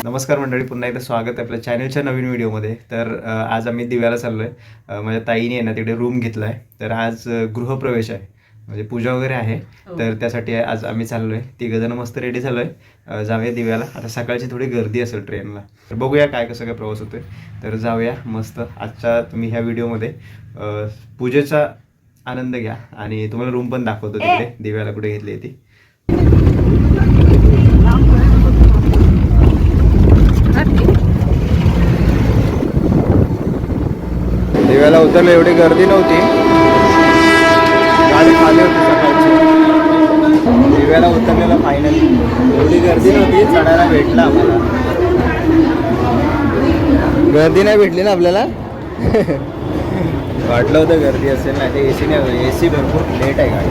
नमस्कार मंडळी, पुन्हा एकदा स्वागत आहे आपल्या चॅनलच्या नवीन व्हिडिओमध्ये. तर आज आम्ही दिव्याला चाललो आहे. माझ्या ताईने आहे ना तिकडे रूम घेतला आहे. तर आज गृहप्रवेश आहे, म्हणजे पूजा वगैरे आहे. तर त्यासाठी आज आम्ही चाललो आहे. तिघंजण मस्त रेडी झालो आहे. जाऊया दिव्याला. आता सकाळची थोडी गर्दी असेल ट्रेनला, तर बघूया काय कसं काय प्रवास होतोय. तर जाऊया मस्त. आजच्या तुम्ही ह्या व्हिडिओमध्ये पूजेचा आनंद घ्या आणि तुम्हाला रूम पण दाखवतो तिकडे दिव्याला कुठे घेतली ती. दिव्याला उतरलं, एवढी गर्दी नव्हती, गाडी खाली होती सकाळची. दिव्याला उतरलेला फायनली एवढी गर्दी नव्हती, चढायला भेटला आम्हाला. गर्दी नाही भेटली ना आपल्याला. वाटलं होतं गर्दी असेल ना, ते एसी नाही, एसी भरपूर लेट आहे गाडी,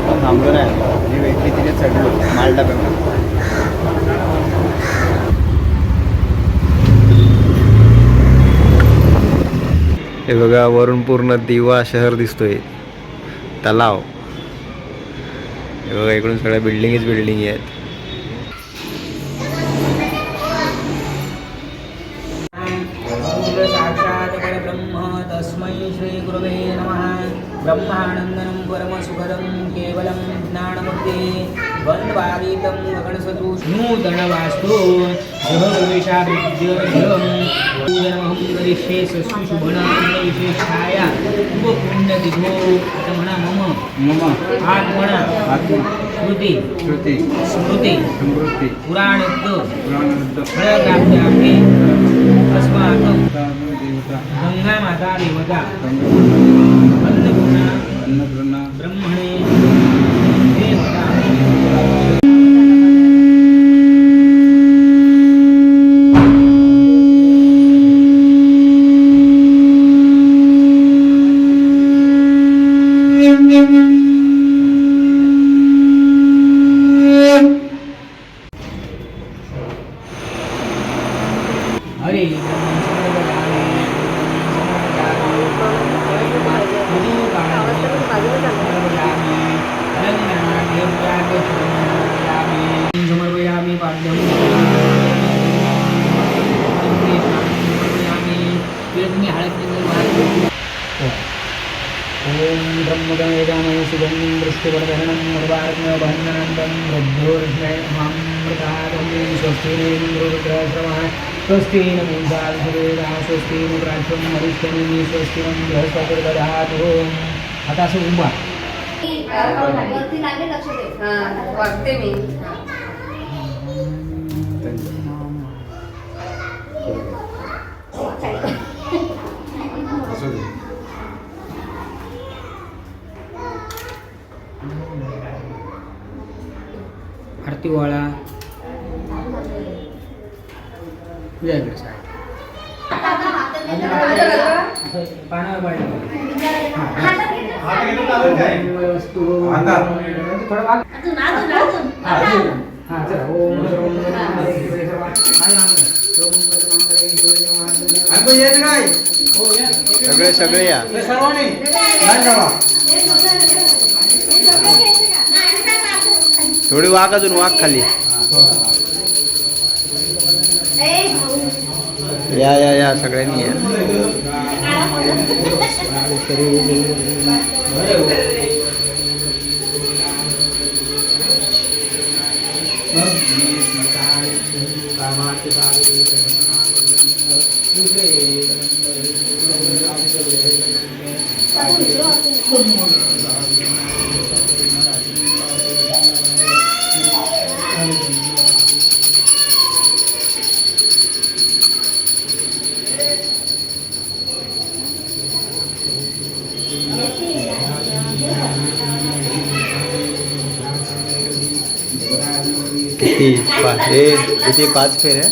पण थांबलो नाही. जी भेटली तिथे चढलो मालडा पेमेंट. हे बघा, वरून पूर्ण दिवा शहर दिसतोय, तलाव. हे बघा, इकडून सगळ्या बिल्डिंगच बिल्डिंग आहेत. साक्षात परब्रह्म तस्मै श्री गुरवे नमः. ब्रह्मानन्दनं परमसुखदं केवलं ज्ञानमूर्ते द्वन्द्वातीतं गगनसदृशं नूतनवास्तु गृहप्रवेशाभिद्यं पूजनमहं करिष्ये शुभनामविशेषाय उपपुण्यतिथो तमना मम आत्मना श्रुति स्मृति पुराणोक्त फलप्राप्त्यार्थे अस्माकं गंगा माता देवता अन्नपूर्णा ब्रह्मणे देवता. ओम ब्रह्मगणेदामय सुगंधिं दृष्टिवर्धनं निर्वाग्नबन्धनं वृद्धोर्ष्मृतादमे स्वस्ति नैन्द्रोरुद्रश्रवः स्वस्ति न मूर्धार्धवेदा स्वस्ति न प्राच्यं हरिष्ठनेमि स्वस्ति न बृहस्पतिर्दधातु. आता असं उभा वागते मी. आरती वाळा तुझ्याकडे साहेब पानावर पाडलं वस्तू हां चला. ओम सगळे सगळे या. थोडी वाघ, अजून वाघ खाली. या या या सगळ्यांनी या. किती किती 5 फेर आहे.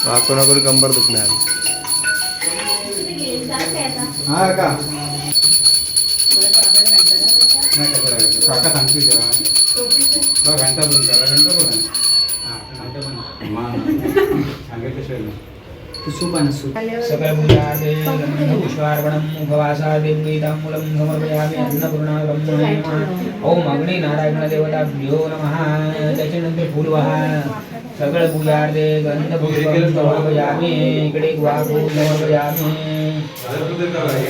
वाकून वाकून कंबर दुखणार. हा का काका सांगतो तेव्हा घंटा बंद करा घंटा बघा हां घंटा बंद सांगितलं सकल पूजादे पुष्पार्पणं मुखवासादिताम्बूलं समर्पयामि अन्नपूर्णा ब्रह्मणे नमः ओम अग्नि नारायण देवताभ्यो नमः त्याच्यानंतर फुलवाहा सकल पूजादे गंधपुष्पं समर्पयामि इकडे वाहू समर्पयामि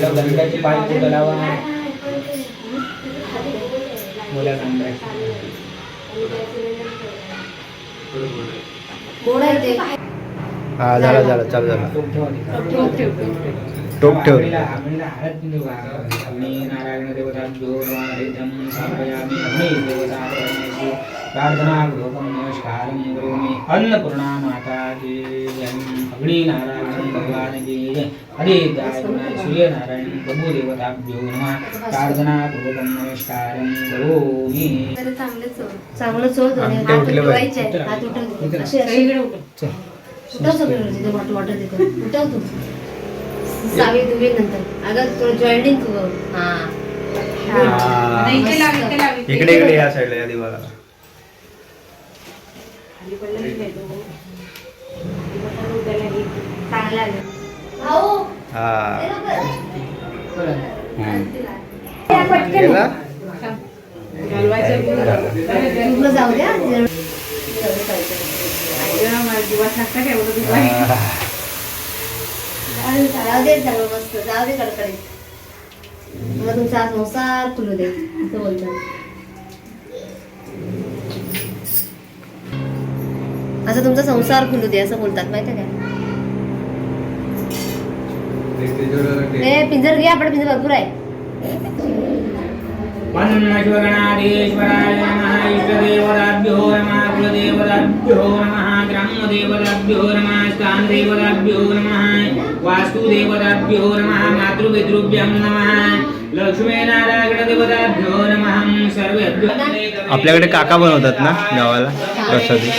गंधाची पालखी लावा बोला गंधाची गोड आहे ते हा झाला चालू झाला टोप ठेव नारायण देवताभ्यो नमः समर्पयामि अग्नि देवताभ्यो प्रार्थना पूर्वकं नमस्कारं करोमि अन्नपूर्णा माता की जय अग्नि नारायण भगवान की जय आदित्याय सूर्य नारायण प्रभु देवताभ्यो नमः प्रार्थना पूर्वकं नमस्कारं करोमि चांगलं चोळ आमटे उठले बाई. हात उठव असे इकडे उठव सगळं तिथे वाटर तिथे उठव तू सावी तुम्ही नंतर अगं तुला जॉईनिंग तू हा इकडे या साईडला या दिवाला चांगला हा गेला जाऊ द्या जाऊ दे सगळं मस्त जाऊ दे कडकडीत मला तुमचा संसार खुलू दे असं बोलतात असं तुमचा संसार खुलू दे असं बोलतात माहिती काय हे पिंजर घे आपण पिंजर भरपूर आहे वन्नश्वगणाधीश्वराय नमः इष्टदेवताभ्यो नमः कुलदेवताभ्यो नमः ग्रामदेवताभ्यो नमः स्थानदेवताभ्यो नमः वास्तुदेवताभ्यो नमः मातृपितृभ्यो नमः लक्ष्मीनारायणदेवताभ्यो नमः सर्वेभ्यो आपल्याकडे काका बनवतात ना गावाला प्रसादी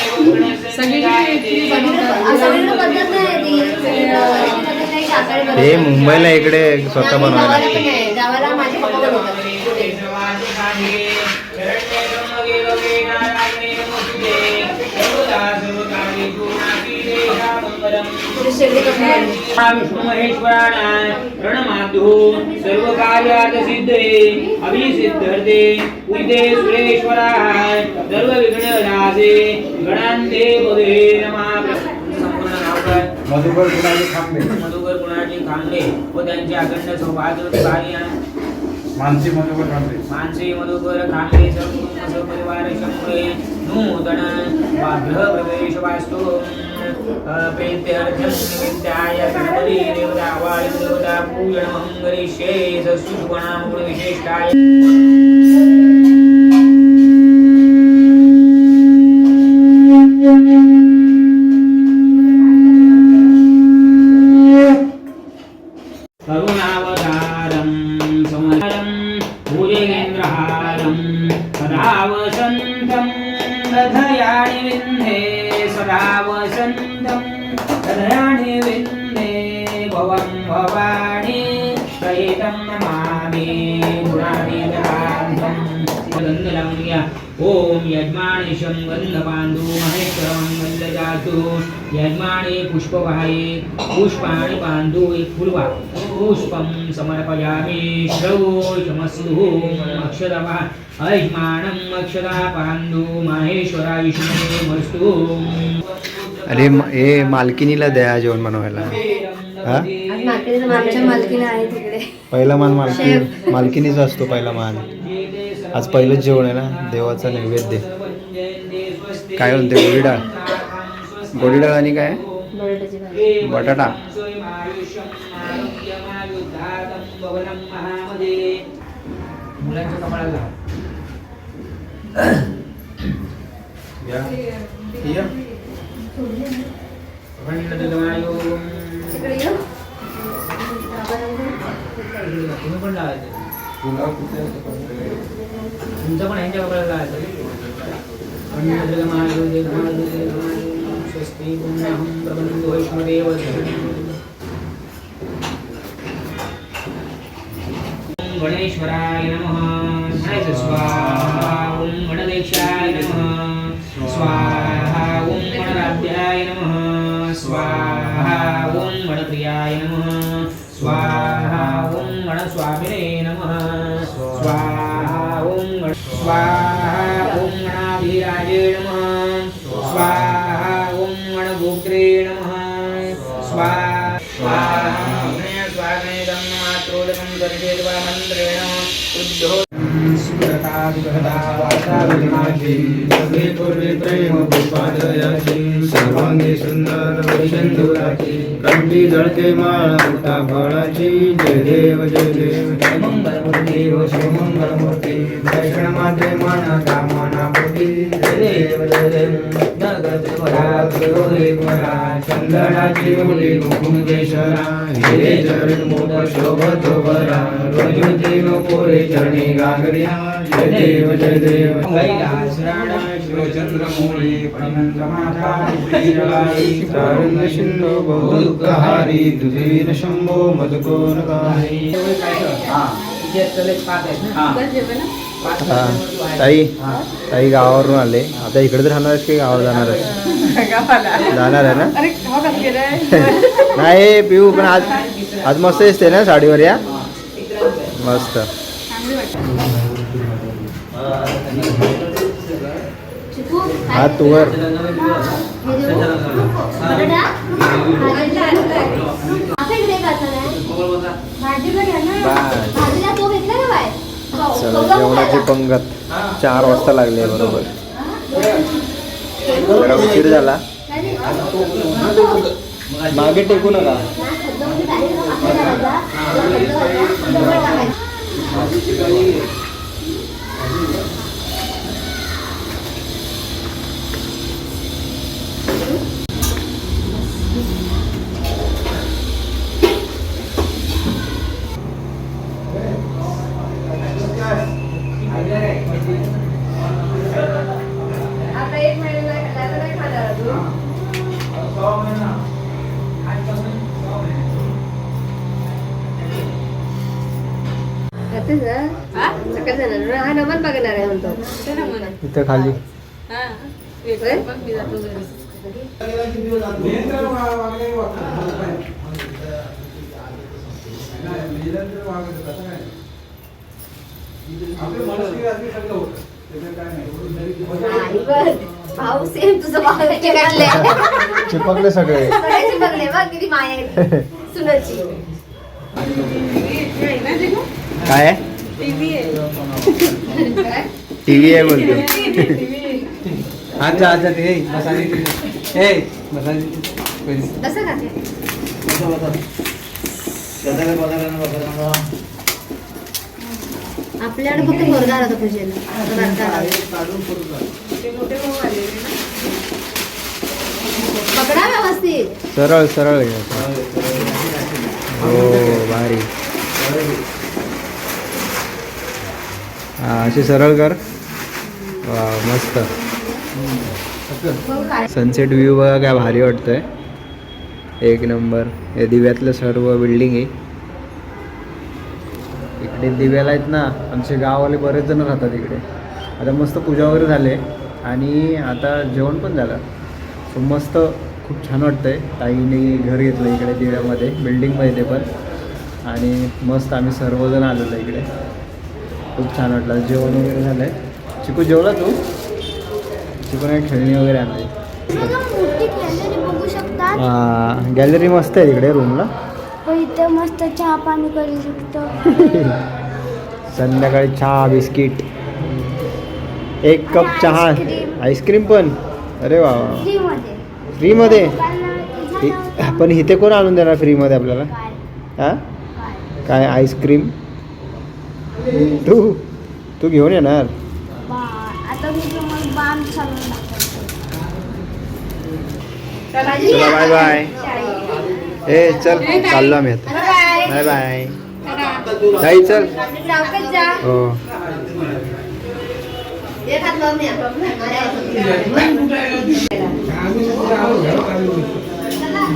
हे मुंबईला इकडे स्वतः बनवायला लागते गावाला माझे पप्पा बनवतात विष्णुमहेश्वराणाय प्रणमातु सर्व कार्यार्थ सिद्धे अभिसिद्धर्थे पूजिते सुरेश्वराय सर्व विघ्न नाशे गणान्ते पदे नमः संपूर्ण नाव मधुकर गुणाचे खांबे व त्यांचे अखंड सौभाग्य कार्य मानसी मधुकर खांबे मानसी मधुकर खांबे सर्व परिवार शंभुरे नूतन गृह प्रवेश वास्तु प्रीत्यर्थं निमित्ताय गणपती देवता वाळी देवता पूजन मंगलिष्ये सत्सुगुणां गुणविशेषाय करुणावतारं समरं भुजगेन्द्रहारं सदा वसन्तं दधयाणि विन्धे सदा वसन्तं दधयाणि विन्धे भवं भवानी सहितं नमामि गुणातीतकान्तं गन्धलम्या ओम यजमानेशं गन्धपाण्डु महेश्वरं वन्दजातु यजमाने पुष्पवाहे पुष्पाणि पाण्डु फुलवा पुष्पं समर्पयामि श्रवोषमस्तु अक्षरवा अयजमानम् अक्षरा पाण्डु महेश्वरा विष्णुमस्तु अरे हे मालकिनीला द्या जेवण बनवायला हा मागच्या मालकीला आहे तिकडे पहिला मान मालकिनीचा असतो पहिला मान आज पहिलंच जेवण आहे ना देवाचा नैवेद्य काय म्हणते गोडी डाळ आणि काय बटाट्याची भाजी बटाटा मुलांच्या कपाळाला तिकडे येऊ तुम्ही पण लावायचं तुमचं पण यांच्या कपाळाला लावायचं स्वस्ति पुण्यहं प्रबन्धो वैष्णदेव गणेश्वराय नमः करायचं स्वाहा ओम गणदेशाय नमः स्वाहा ओम गणराध्याय नमः स्वाहा ओम गणप्रियाय नमः स्वाहा ओम गणस्वामिने नमः स्वाहा ओम गणाधिराजे नमः स्वाहा ओम गणगोत्रे नमः स्वाहा स्वामेदं मात्रोदकं दर्शयित्वा मन्त्रेण उद्धो सुरतादिगहदा वाताविनाशी सभे पूर्वे प्रेम पुष्पादयाची सर्वांगी सुंदर वैशंधुराची कंठी जळके माळ मोठा फळाची जय देव जय मंगलमूर्ती व शिवमंगलमूर्ती दक्षिण माते माना कामना पोटी जय देव नगद वरा देवरा चंदनाची मुली कुंकेश्वरा हे चरण मोठ शोभतो बरा रोजती पोरे चरणी गागरिया जय देव कैलास राणा शिवचंद्रमौळी पणमंत्रमाता श्रीजलाई तारुण्य सिंधू बहुदुःखहारी तुझीर शंभो मधुकोनकारी ताई गावावरून आले आता इकडे तर राहणार की गावावर जाणार जाणार आहे ना नाही पिऊ पण आज मस्त दिसते ना साडीवर या मस्त हात वर चला जेवणाची पंगत 4 वाजता लागले बरोबर जरा उशीर झाला मागे टेकू नका आता 1 महिना नाही खाणार तू हा नमन बघणार आहे म्हणतो इथं खाली भाऊ सेम तुझं चिपकले सगळे चिपकले बघ किती माया आहे सुनाची काय टीव्ही आहे बोलतो अच्छा अच्छा ते मसाले ए मसाले कसं का आपल्याकडे फक्त मुलगा होता पूजेला पकडा व्यवस्थित सरळ सरळ हो भारी हा अशी सरळ कर वा मस्त सनसेट व्ह्यू बघा काय भारी वाटतोय 1 नंबर हे दिव्यातलं सर्व बिल्डिंग आहे इकडे दिव्याला आहेत ना आमचे गाववाले बरेच जण राहतात इकडे आता मस्त पूजा वगैरे झाले आणि आता जेवण पण झालं सो मस्त खूप छान वाटतंय ताईने घर घेतलं इकडे दिव्यामध्ये बिल्डिंगमध्ये ते पण आणि मस्त आम्ही सर्वजण आलेलो इकडे खूप छान वाटलं जेवण वगैरे झालं आहे चिकू जेवला तू चिकू एक खेळणी वगैरे आणली हां गॅलरी मस्त आहे तिकडे रूमला इथं मस्त चहा पाणी करू शकतो संध्याकाळी चहा बिस्किट 1 कप चहा आईस्क्रीम पण अरे वा फ्रीमध्ये पण इथे कोण आणून देणार फ्रीमध्ये आपल्याला हां काय आईस्क्रीम तू घेऊन येणार आता मी तुम्हाला बाम चालू चला बाय बाय ए चल चाललो आम्ही आता बाय बाय ताई चल हो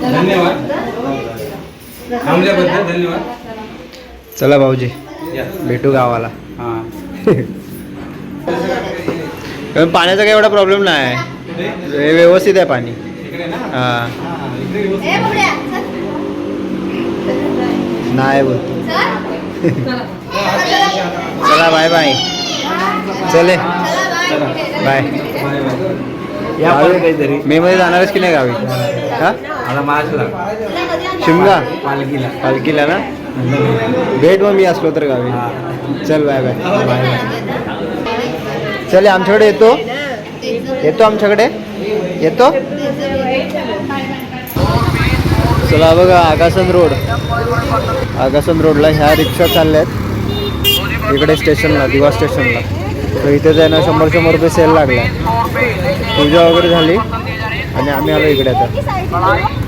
धन्यवाद थांबल्याबद्दल धन्यवाद चला भाऊजी भेटू गावाला हां कारण पाण्याचा काही एवढा प्रॉब्लेम नाही आहे व्यवस्थित आहे पाणी हां नाही बोल चला बाय बाय चले बाय काहीतरी मे मध्ये जाणारच की नाही गावी हा आता मार्चला शिमगा पालखीला पालखीला ना भेट मग मी असलो तर गावी चल बाय बाय बाय चल आमच्याकडे येतो आमच्याकडे येतो चला बघा आगासन रोडला ह्या रिक्षा चालल्या आहेत इकडे स्टेशनला दिवा स्टेशनला तर इथे जायला 100 रुपये सेल लागला पूजा वगैरे झाली आणि आम्ही आलो इकडे आता